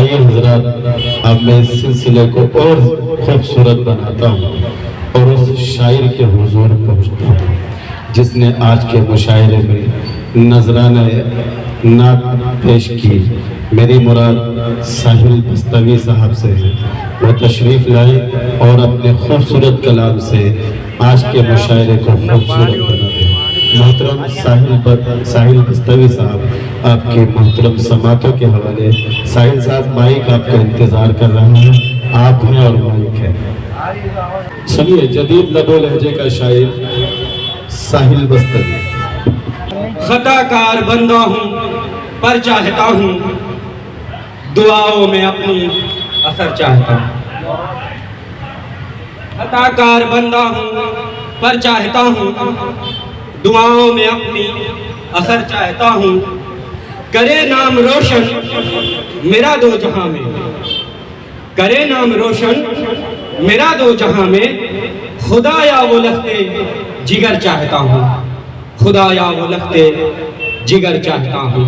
आइए हजरात, अब मैं इस सिलसिले को और खूबसूरत बनाता हूँ और उस शायर के हुजूर पहुँचता हूँ जिसने आज के मुशायरे में नजराना नात पेश की। मेरी मुराद साहिल बस्तवी साहब से है। वो तशरीफ़ लाए और अपने खूबसूरत कलाम से आज के मुशायरे को खूबसूरत बना दें। मोहतरम साहिल बस्तवी साहब, आपके मोहतरम समातों के हवाले। साहिल साहब, माइक आपका इंतज़ार कर रहे हैं, आप हैं और माइक है। सुनिए जदीद लबो लहजे का शायर साहिल बस्तवी। खताकार बंदा हूँ पर चाहता हूँ, दुआओं में अपनी असर चाहता हूँ। खताकार बंदा हूँ पर चाहता हूँ, दुआओं में अपनी असर चाहता हूँ। करे नाम रोशन मेरा दो जहां में, करे नाम रोशन मेरा दो जहां में। खुदाया वो लखते जिगर चाहता हूँ, खुदाया वो लखते जिगर चाहता हूँ।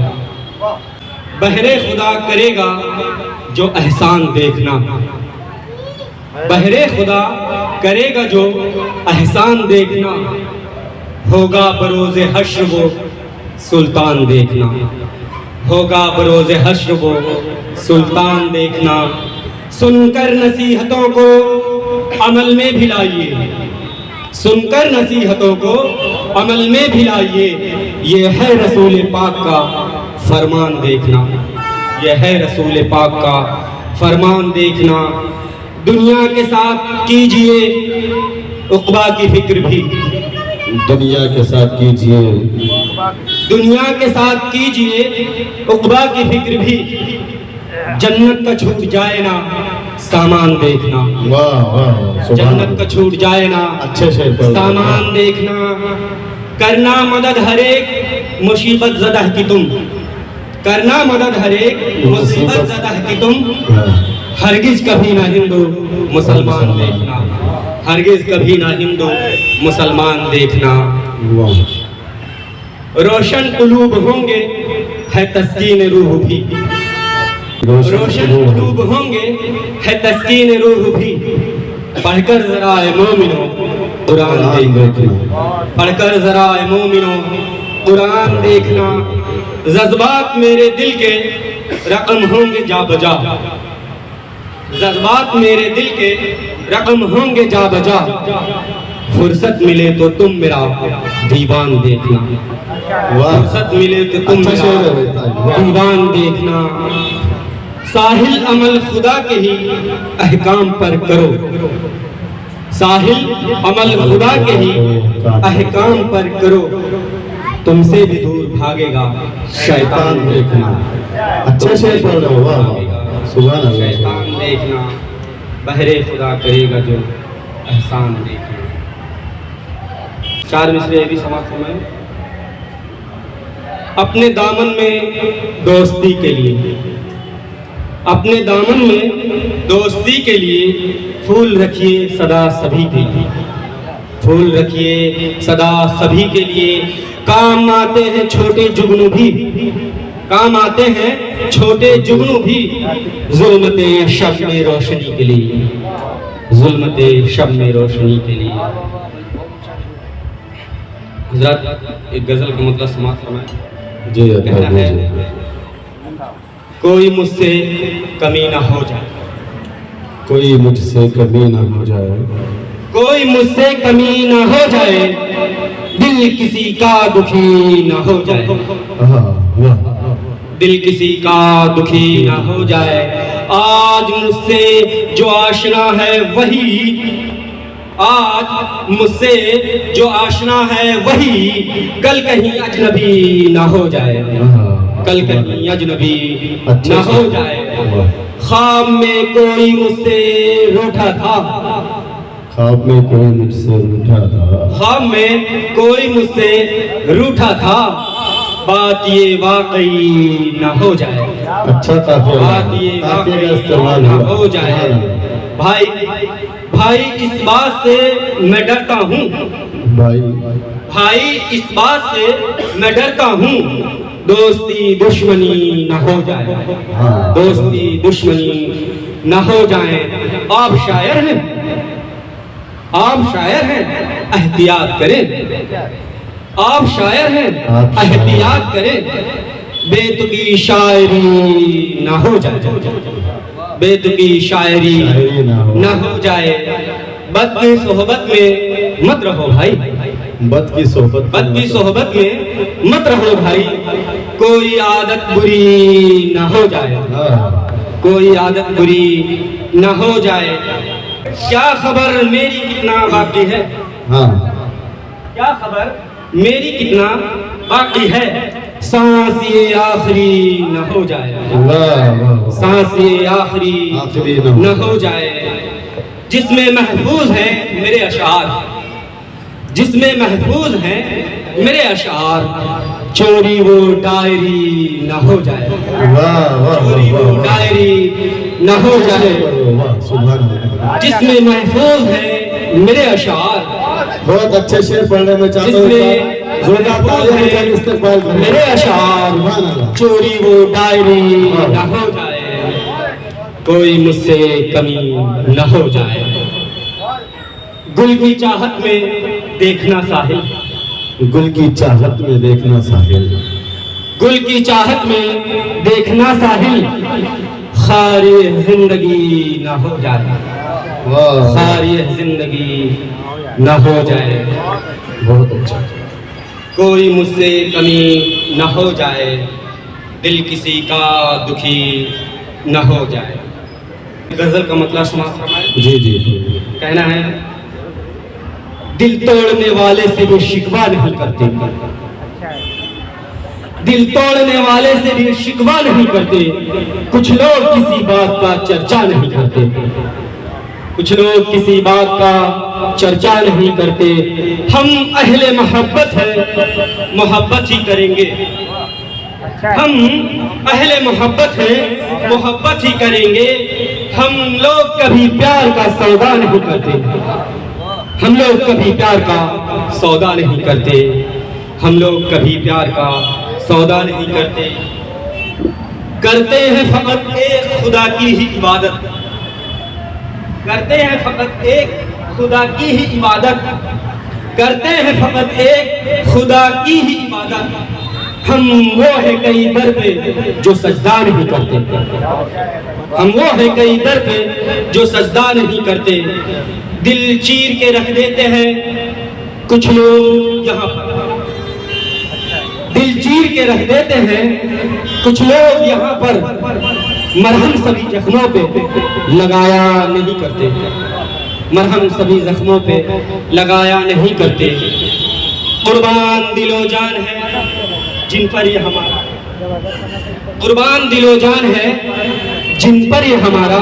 बहरे खुदा करेगा जो एहसान देखना, बहरे खुदा करेगा जो एहसान देखना। होगा बरोज़े हश्र वो सुल्तान देखना, होगा बरोज़े हश्र वो सुल्तान देखना। सुनकर नसीहतों को अमल में भी लाइए, सुनकर नसीहतों को अमल में भी लाइए। ये है रसूल पाक का फरमान देखना, ये है रसूल पाक का फरमान देखना। दुनिया के साथ कीजिए उक़बा की फिक्र भी, दुनिया के साथ कीजिए, दुनिया के साथ कीजिए उक़बा की फिक्र भी। जन्नत का छूट जाए ना सामान देखना, वाह वाह, जन्नत का छूट जाए ना अच्छे शेर पर सामान देखना। करना मदद हर एक मुसीबत ज़दा की तुम, करना मदद हर एक मुसीबत ज़दा की तुम। हरगिज कभी ना हिंदू मुसलमान देखना, हरगिज कभी ना हिंदू मुसलमान देखना। रोशन कुलूब होंगे है तस्कीन रूह भी, रोशन कुलूब होंगे है तस्कीन रूह भी। पढ़कर जरा ए मोमिनो कुरान देखना, पढ़कर जरा ए मोमिनो कुरान देखना। जज्बात मेरे दिल के रकम होंगे जा बजा, जज्बात मेरे दिल के रकम होंगे जा बजा। फुर्सत मिले तो तुम मेरा दीवान देखना, फुर्सत मिले तो तुम मेरा दीवान देखना। साहिल अमल खुदा के ही अहकाम पर करो, साहिल अमल खुदा के ही अहकाम पर करो। तुमसे भी दूर भागेगा शैतान देखना, अच्छा शेर पढ़ रहे हो, वाह सुभान अल्लाह। शैतान देखना, बहरे खुदा करेगा जो एहसान देखना। चार मिसरे भी समाप्त समय। अपने दामन में दोस्ती के लिए, अपने दामन में दोस्ती के लिए फूल रखिए सदा सभी के लिए, फूल रखिए सदा सभी के लिए। काम आते हैं छोटे जुगनू भी, काम आते हैं छोटे जुगनू भी। जुल्मते शब में रोशनी के लिए, जुल्मते शब में रोशनी के लिए। हज़रत एक गजल का मतलब समाप्त फरमाएं। जी कहना है, कोई मुझसे कमी ना हो जाए, कोई मुझसे कमी ना हो जाए, कोई मुझसे कमी ना हो जाए। दिल किसी का दुखी ना हो जाए, दिल किसी का दुखी ना हो जाए। आज मुझसे जो आशना है वही, आज मुझसे जो आशना है वही। कल कहीं अजनबी ना हो जाए, कल कहीं अजनबी ना हो जाए। ख्वाब में कोई मुझसे रूठा था, ख्वाब में कोई मुझसे रूठा था, ख्वाब में कोई मुझसे रूठा था। बात ये वाकई ना हो जाए, अच्छा काफिया, बात ये काफिया का वाकई इस्तेमाल ना हुआ। हो जाए। भाई भाई इस बात से मैं डरता हूँ, भाई भाई इस बात से मैं डरता हूँ। दोस्ती दुश्मनी न हो जाए, हाँ। दोस्ती दुश्मनी न हो जाए। आप शायर हैं, आप शायर हैं, एहतियात करें। आप शायर हैं, आप शायर। एहतियात करें। बेतुकी शायरी न हो जाए, बेतुकी शायरी शायरी न हो जाए। बद की सोहबत में मत रहो भाई, बद की सोहबत बद की सोहबत में मत रहो भाई। कोई आदत बुरी न हो जाए, हाँ। कोई आदत बुरी न हो जाए। क्या खबर मेरी कितना बाकी है, हाँ। क्या खबर मेरी कितना बाकी है। सांस ये आखिरी न हो जाए, वाह वाह। सांस ये आखिरी आखिरी न हो जाए। जिसमें महफूज है मेरे अशार, जिसमें महफूज है मेरे अशार। चोरी वो डायरी न हो जाए, वाह वाह चोरी वो वाह। डायरी न हो जाए। वाह सुभान अल्लाह। जिसमें महफूज है मेरे अशार, बहुत अच्छे शेर पढ़ने में चाहता हूँ। जिसमें जोरदार तालियां बजा के इस्तेमाल करें। मेरे अशार। सुभान अल्लाह। चोरी वो डायरी न हो जाए, कोई मुझसे कमी न हो जाए। गुल की चाहत में देखना साहिल, गुल की चाहत में देखना साहिल, गुल की चाहत में देखना साहिल। खारी जिंदगी न हो जाए, वाह खारी जिंदगी न हो जाए। बहुत अच्छा। कोई मुझसे कमी न हो जाए, दिल किसी का दुखी न हो जाए। गजल का मतलब समाप्त फरमाएं। जी जी। कहना है, दिल तोड़ने वाले से भी शिकवा नहीं करते, दिल तोड़ने वाले से भी शिकवा नहीं करते। कुछ लोग किसी बात का चर्चा नहीं करते, कुछ लोग किसी बात का चर्चा नहीं करते। हम अहले मोहब्बत है, मोहब्बत ही करेंगे। हम अहले मोहब्बत है, मोहब्बत ही करेंगे। हम लोग कभी प्यार का सौदा नहीं करते, हम लोग कभी प्यार का सौदा नहीं करते, हम लोग कभी प्यार का सौदा नहीं करते। करते हैं फकत एक खुदा की ही इबादत, करते हैं फकत एक खुदा की ही इबादत, करते हैं फकत एक खुदा की ही इबादत। हम वो है कई दर पे जो सजदा नहीं करते, हम वो है कई दर पे जो सजदा नहीं करते। दिल चीर के रख देते हैं कुछ लोग यहाँ पर, दिल चीर के रख देते हैं कुछ लोग यहाँ पर। मरहम सभी जख्मों पे लगाया नहीं करते, मरहम सभी जख्मों पे लगाया नहीं करते। कुर्बान दिलो जान है जिन पर ये हमारा, कुर्बान दिलो जान है जिन पर ये हमारा।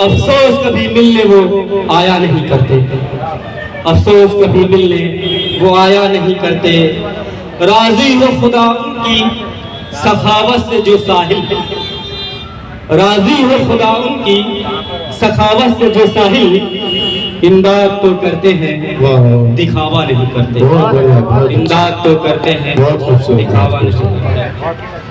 अफसोस कभी मिलने वो आया नहीं करते, अफसोस कभी मिलने वो आया नहीं करते। राजी हो खुदा उनकी सखावत से जो साहिल, राजी हो खुदा उनकी सखावत से जो साहिल। इमदाद तो करते हैं दिखावा नहीं करते, बहुत बढ़िया, बहुत अच्छा। इमदाद तो करते हैं बहुत खूबसूरत, दिखावा बहुत नहीं खूबसूरत। करते।